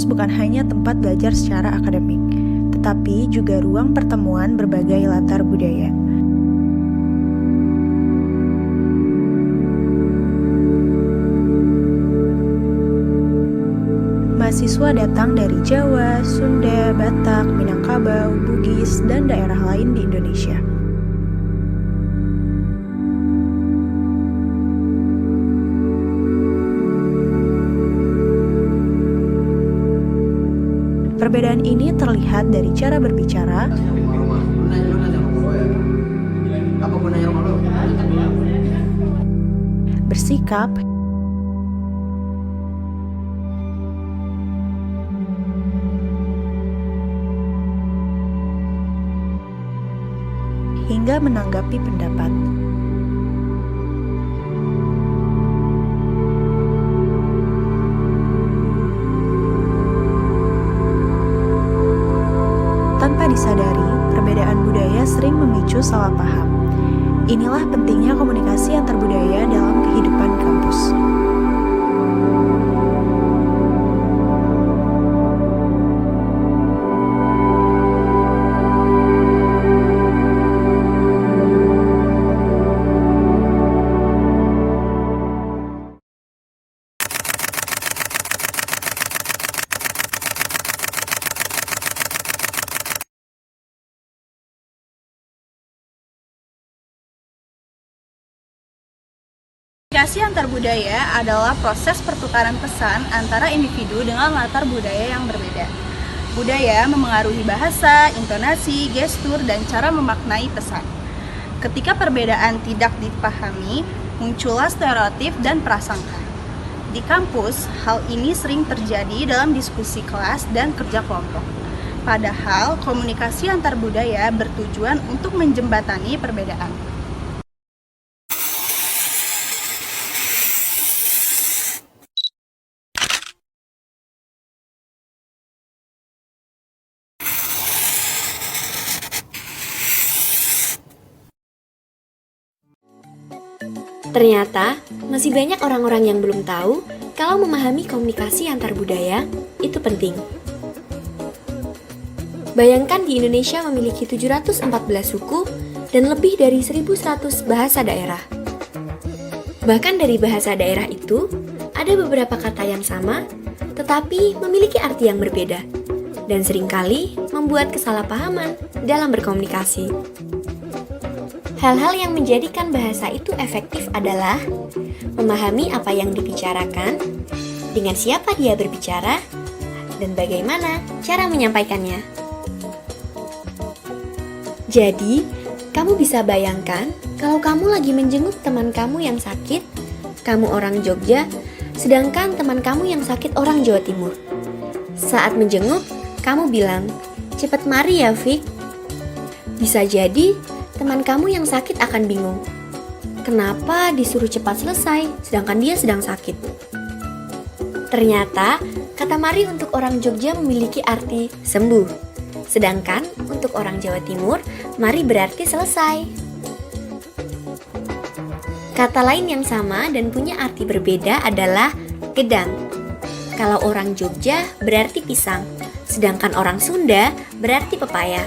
kampus bukan hanya tempat belajar secara akademik, tetapi juga ruang pertemuan berbagai latar budaya. Mahasiswa datang dari Jawa, Sunda, Batak, Minangkabau, Bugis, dan daerah lain di Indonesia. Perbedaan ini terlihat dari cara berbicara, bersikap, hingga menanggapi pendapat. Tanpa disadari, perbedaan budaya sering memicu salah paham. Inilah pentingnya komunikasi antar budaya dalam kehidupan kampus. Komunikasi antar budaya adalah proses pertukaran pesan antara individu dengan latar budaya yang berbeda. Budaya memengaruhi bahasa, intonasi, gestur, dan cara memaknai pesan. Ketika perbedaan tidak dipahami, muncullah stereotip dan prasangka. Di kampus, hal ini sering terjadi dalam diskusi kelas dan kerja kelompok. Padahal, komunikasi antar budaya bertujuan untuk menjembatani perbedaan. Ternyata, masih banyak orang-orang yang belum tahu kalau memahami komunikasi antar budaya itu penting. Bayangkan di Indonesia memiliki 714 suku dan lebih dari 1.100 bahasa daerah. Bahkan dari bahasa daerah itu, ada beberapa kata yang sama, tetapi memiliki arti yang berbeda, dan seringkali membuat kesalahpahaman dalam berkomunikasi. Hal-hal yang menjadikan bahasa itu efektif adalah memahami apa yang dibicarakan, dengan siapa dia berbicara, dan bagaimana cara menyampaikannya. Jadi, kamu bisa bayangkan kalau kamu lagi menjenguk teman kamu yang sakit, kamu orang Jogja, sedangkan teman kamu yang sakit orang Jawa Timur. Saat menjenguk, kamu bilang, "Cepat mari ya, Fik." Bisa jadi, teman kamu yang sakit akan bingung. Kenapa disuruh cepat selesai, sedangkan dia sedang sakit? Ternyata, kata mari untuk orang Jogja memiliki arti sembuh. Sedangkan untuk orang Jawa Timur, mari berarti selesai. Kata lain yang sama dan punya arti berbeda adalah gedang. Kalau orang Jogja berarti pisang, sedangkan orang Sunda berarti pepaya.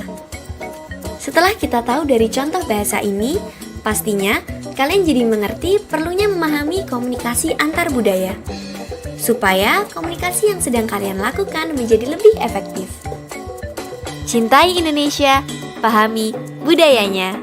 Setelah kita tahu dari contoh bahasa ini, pastinya kalian jadi mengerti perlunya memahami komunikasi antar budaya, supaya komunikasi yang sedang kalian lakukan menjadi lebih efektif. Cintai Indonesia, pahami budayanya.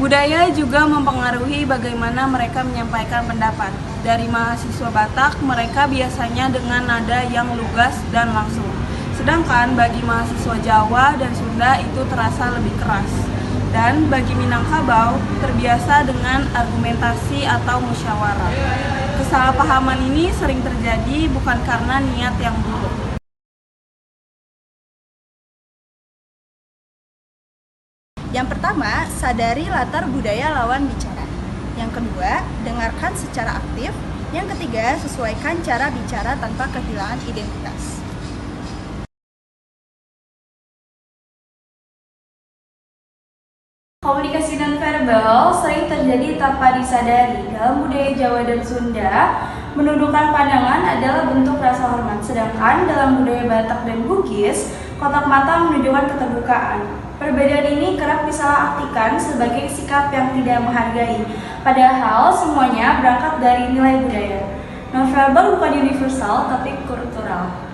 Budaya juga mempengaruhi bagaimana mereka menyampaikan pendapat. Dari mahasiswa Batak, mereka biasanya dengan nada yang lugas dan langsung. Sedangkan bagi mahasiswa Jawa dan Sunda itu terasa lebih keras. Dan bagi Minangkabau, terbiasa dengan argumentasi atau musyawarah. Kesalahpahaman ini sering terjadi bukan karena niat yang buruk. Yang pertama, sadari latar budaya lawan bicara. Yang kedua, dengarkan secara aktif. Yang ketiga, sesuaikan cara bicara tanpa kehilangan identitas. Komunikasi nonverbal nonverbal sering terjadi tanpa disadari. Dalam budaya Jawa dan Sunda, menundukkan pandangan adalah bentuk rasa hormat, sedangkan dalam budaya Batak dan Bugis, kotak mata menunjukkan keterbukaan. Perbedaan ini kerap disalahartikan sebagai sikap yang tidak menghargai, padahal semuanya berangkat dari nilai budaya. Nonverbal bukan universal, tapi kultural.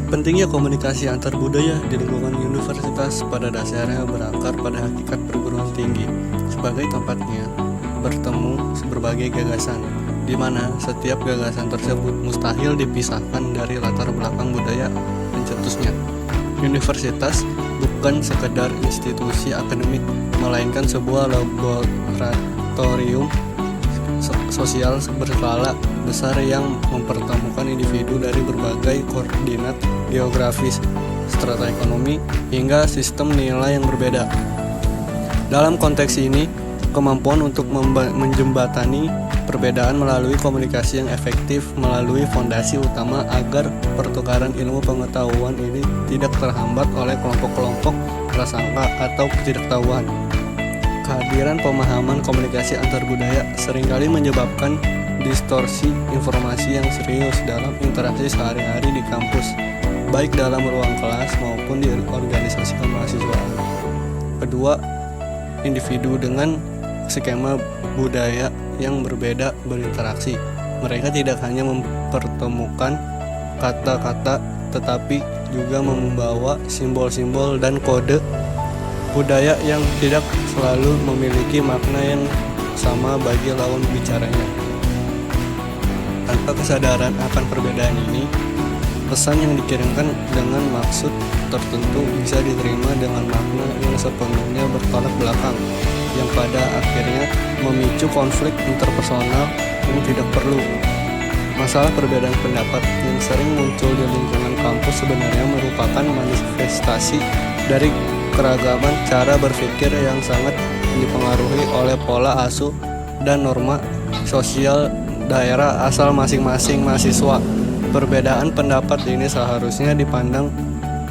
Pentingnya komunikasi antar budaya di lingkungan universitas pada dasarnya berakar pada hakikat perguruan tinggi sebagai tempatnya bertemu berbagai gagasan, di mana setiap gagasan tersebut mustahil dipisahkan dari latar belakang budaya pencetusnya. Universitas bukan sekedar institusi akademik, melainkan sebuah laboratorium sosial berskala besar yang mempertemukan individu dari berbagai koordinat geografis, strata ekonomi, hingga sistem nilai yang berbeda. Dalam konteks ini, kemampuan untuk menjembatani perbedaan melalui komunikasi yang efektif melalui fondasi utama agar pertukaran ilmu pengetahuan ini tidak terhambat oleh kelompok-kelompok prasangka atau ketidaktahuan. Kehadiran pemahaman komunikasi antar budaya seringkali menyebabkan distorsi informasi yang serius dalam interaksi sehari-hari di kampus, baik dalam ruang kelas maupun di organisasi kemahasiswaan. Kedua, individu dengan skema budaya yang berbeda berinteraksi. Mereka tidak hanya mempertemukan kata-kata, tetapi juga membawa simbol-simbol dan kode budaya yang tidak selalu memiliki makna yang sama bagi lawan bicaranya. Tanpa kesadaran akan perbedaan ini, pesan yang dikirimkan dengan maksud tertentu bisa diterima dengan makna yang sepenuhnya bertolak belakang, yang pada akhirnya memicu konflik interpersonal yang tidak perlu. Masalah perbedaan pendapat yang sering muncul di lingkungan kampus sebenarnya merupakan manifestasi dari keragaman cara berpikir yang sangat dipengaruhi oleh pola asuh dan norma sosial daerah asal masing-masing mahasiswa. Perbedaan pendapat ini seharusnya dipandang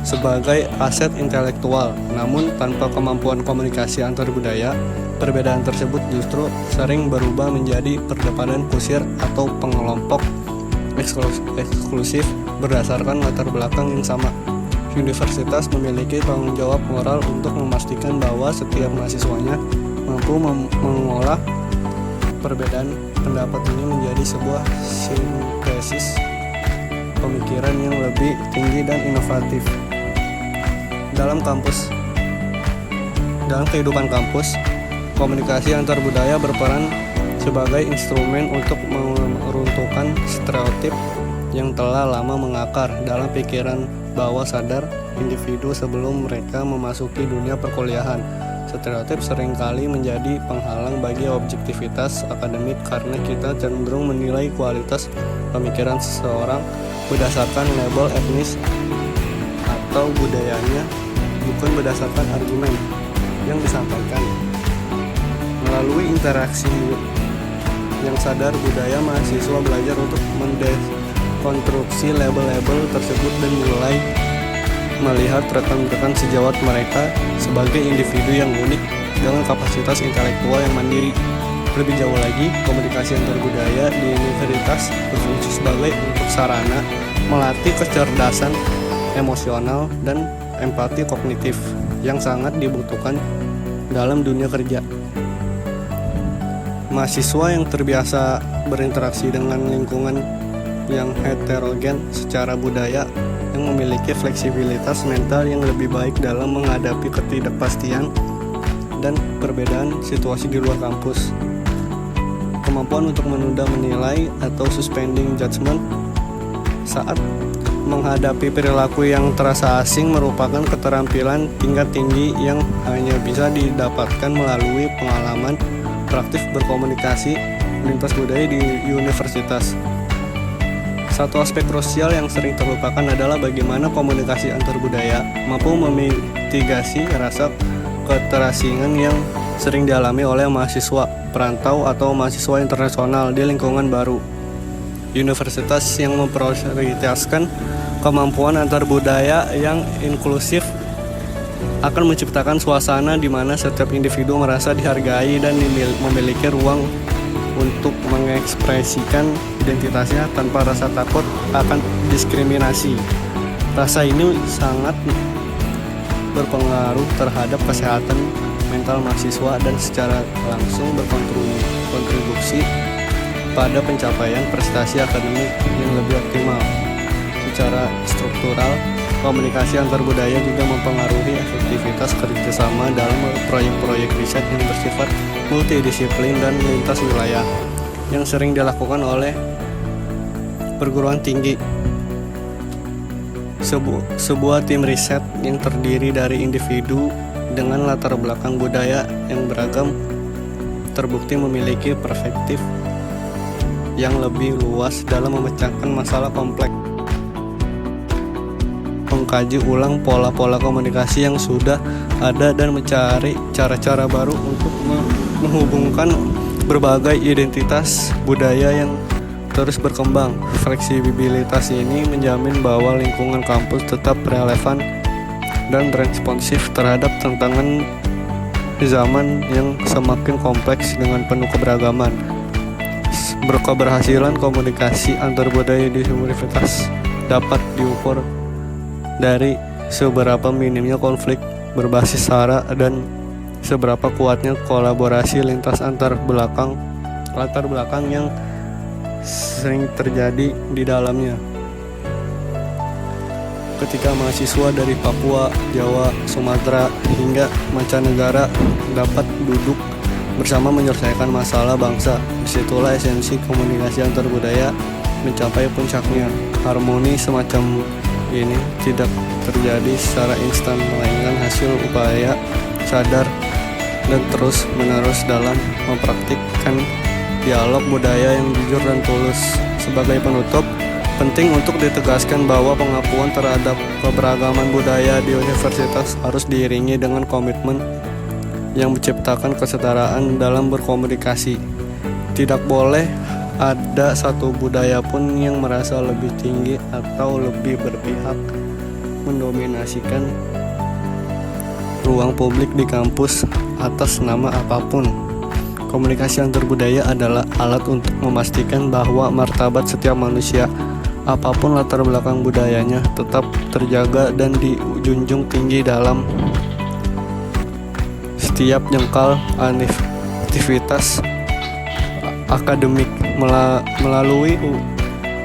sebagai aset intelektual, namun tanpa kemampuan komunikasi antar budaya, perbedaan tersebut justru sering berubah menjadi perdebatan kusir atau pengelompok eksklusif berdasarkan latar belakang yang sama. Universitas memiliki tanggung jawab moral untuk memastikan bahwa setiap mahasiswanya mampu mengolah perbedaan pendapat ini menjadi sebuah sintesis pemikiran yang lebih tinggi dan inovatif. Dalam kehidupan kampus, komunikasi antar budaya berperan sebagai instrumen untuk meruntuhkan stereotip yang telah lama mengakar dalam pikiran bawah sadar individu sebelum mereka memasuki dunia perkuliahan. Stereotip seringkali menjadi penghalang bagi objektivitas akademik karena kita cenderung menilai kualitas pemikiran seseorang berdasarkan label etnis atau budayanya, bukan berdasarkan argumen yang disampaikan. Melalui interaksi yang sadar budaya, mahasiswa belajar untuk mendekonstruksi label-label tersebut dan mulai melihat rekan-rekan sejawat mereka sebagai individu yang unik dengan kapasitas intelektual yang mandiri. Lebih jauh lagi, komunikasi antar budaya di universitas berfungsi sebagai untuk sarana melatih kecerdasan emosional dan empati kognitif yang sangat dibutuhkan dalam dunia kerja. Mahasiswa yang terbiasa berinteraksi dengan lingkungan yang heterogen secara budaya yang memiliki fleksibilitas mental yang lebih baik dalam menghadapi ketidakpastian dan perbedaan situasi di luar kampus. Kemampuan untuk menunda menilai atau suspending judgment saat menghadapi perilaku yang terasa asing merupakan keterampilan tingkat tinggi yang hanya bisa didapatkan melalui pengalaman praktik berkomunikasi lintas budaya di universitas. Satu aspek krusial yang sering terlupakan adalah bagaimana komunikasi antar budaya mampu memitigasi rasa keterasingan yang sering dialami oleh mahasiswa perantau atau mahasiswa internasional di lingkungan baru. universitas yang memprioritaskan kemampuan antar budaya yang inklusif akan menciptakan suasana di mana setiap individu merasa dihargai dan memiliki ruang untuk mengekspresikan identitasnya tanpa rasa takut akan diskriminasi. Rasa ini sangat berpengaruh terhadap kesehatan mental mahasiswa dan secara langsung berkontribusi pada pencapaian prestasi akademik yang lebih optimal. Secara struktural, komunikasi antar budaya juga mempengaruhi efektivitas kerjasama dalam proyek-proyek riset yang bersifat multidisiplin dan lintas wilayah yang sering dilakukan oleh perguruan tinggi. Sebuah tim riset yang terdiri dari individu dengan latar belakang budaya yang beragam terbukti memiliki perspektif yang lebih luas dalam memecahkan masalah kompleks, mengkaji ulang pola-pola komunikasi yang sudah ada dan mencari cara-cara baru untuk menghubungkan berbagai identitas budaya yang terus berkembang. Fleksibilitas ini menjamin bahwa lingkungan kampus tetap relevan dan responsif terhadap tantangan zaman yang semakin kompleks dengan penuh keberagaman. Keberhasilan komunikasi antar budaya di universitas dapat diukur dari seberapa minimnya konflik berbasis sara dan seberapa kuatnya kolaborasi lintas latar belakang yang sering terjadi di dalamnya. Ketika mahasiswa dari Papua, Jawa, Sumatera, hingga mancanegara dapat duduk bersama menyelesaikan masalah bangsa, disitulah esensi komunikasi antar budaya mencapai puncaknya. Harmoni semacam ini tidak terjadi secara instan, melainkan hasil upaya sadar dan terus-menerus dalam mempraktikkan dialog budaya yang jujur dan tulus. Sebagai penutup, penting untuk ditegaskan bahwa pengakuan terhadap keberagaman budaya di universitas harus diiringi dengan komitmen yang menciptakan kesetaraan dalam berkomunikasi. Tidak boleh ada satu budaya pun yang merasa lebih tinggi atau lebih berpihak mendominasikan ruang publik di kampus atas nama apapun. Komunikasi antar budaya adalah alat untuk memastikan bahwa martabat setiap manusia, apapun latar belakang budayanya, tetap terjaga dan dijunjung tinggi dalam setiap jengkal aktivitas akademik. Melalui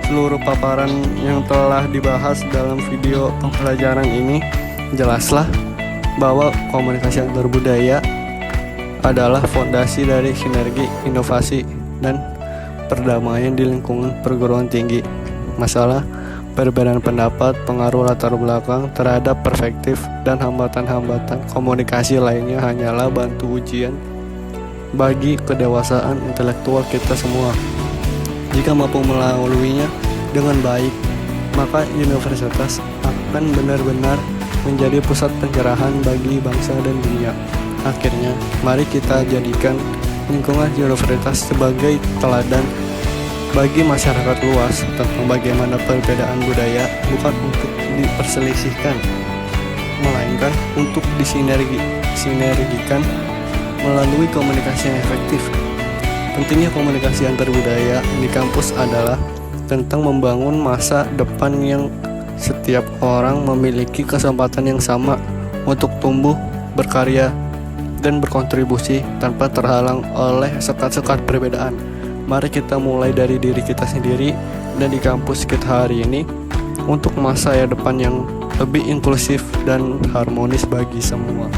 seluruh paparan yang telah dibahas dalam video pembelajaran ini, jelaslah bahwa komunikasi antar budaya adalah fondasi dari sinergi, inovasi, dan perdamaian di lingkungan perguruan tinggi. Masalah perbedaan pendapat, pengaruh latar belakang terhadap perspektif, dan hambatan-hambatan komunikasi lainnya hanyalah batu ujian bagi kedewasaan intelektual kita semua. Jika mampu melaluinya dengan baik, maka universitas akan benar-benar menjadi pusat pencerahan bagi bangsa dan dunia. Akhirnya, mari kita jadikan lingkungan universitas sebagai teladan bagi masyarakat luas tentang bagaimana perbedaan budaya bukan untuk diperselisihkan, melainkan untuk disinergikan melalui komunikasi yang efektif. Pentingnya komunikasi antar budaya di kampus adalah tentang membangun masa depan yang setiap orang memiliki kesempatan yang sama untuk tumbuh, berkarya, dan berkontribusi tanpa terhalang oleh sekat-sekat perbedaan. Mari kita mulai dari diri kita sendiri dan di kampus kita hari ini untuk masa depan yang lebih inklusif dan harmonis bagi semua.